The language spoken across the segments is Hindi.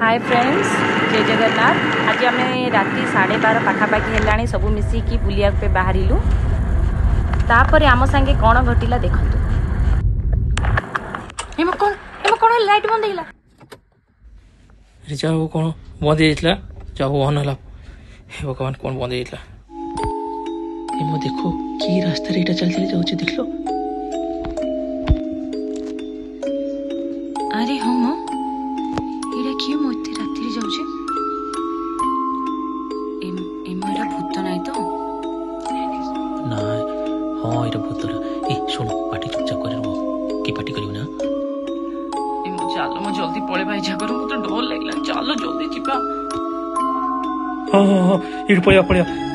हाय फ्रेंड्स, जय जगन्नाथ। आज आम राति 12:30 पाखापाखि है सबू मिसिकी बुलिया पे बाहरिलु। तापर आम सांगे कौन घटिला देखंतु। एम कौन लाइट बंद ହେଇଲା। रिचार्ज कौन बंद ହେଇଥିଲା जाओ ऑन होला। हे भगवान कौन बंद ହେଇଥିଲା। एम देखो की रास्ता रे एटा चल चली जाउछ देखलो। अरे हाँ मो एटा कि मते राति रे जाउछ। एमरा भूत नाही तो ना हां एटा भूतर। ए सुन पार्टी चुपचाप करे रहो की पार्टी करियो ना। चलो मो जल्दी पळे भाई जाकर मते डर लागला। चलो जल्दी जिबा। हां हां हां इड पळया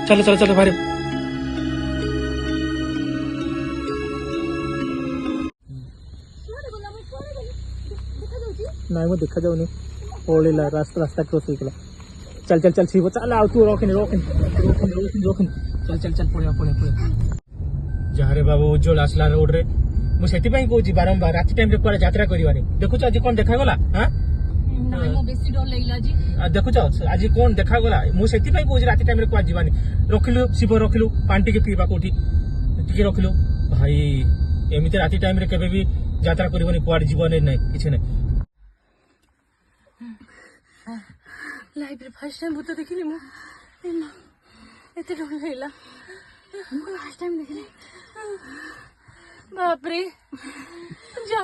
चलो चलो चलो बाहर। नहीं वो देखा जाऊनी पळेला रास्ता क्रॉस हो गला। चल चल चल सीबो चल आ तू रोकन चल चल चल पळया जहारे बाबू उज्जवल आसला रोड रे मु सेति पई कहूची बारंबार राति टाइम रे कोरा यात्रा करिवानी। देखुछ आज कोन देखा गला। हां नाही मो बेसी डर लागला जी। देखुछ आज कोन देखा गला मु सेति पई कहूची राति टाइम रे कोरा जीवानी। रखिलु शिव रखिलु पानी के पीबा कोठी टिके रखिलु भाई। एमिते राति टाइम रे केबे भी यात्रा करिवानी कोड जीवन नै किछ नै। लाइफ रे फर्स्ट टाइम भूत देखिली मु। एते डर लागला। फर्स्ट टाइम देखिली। बाप रे जाओ।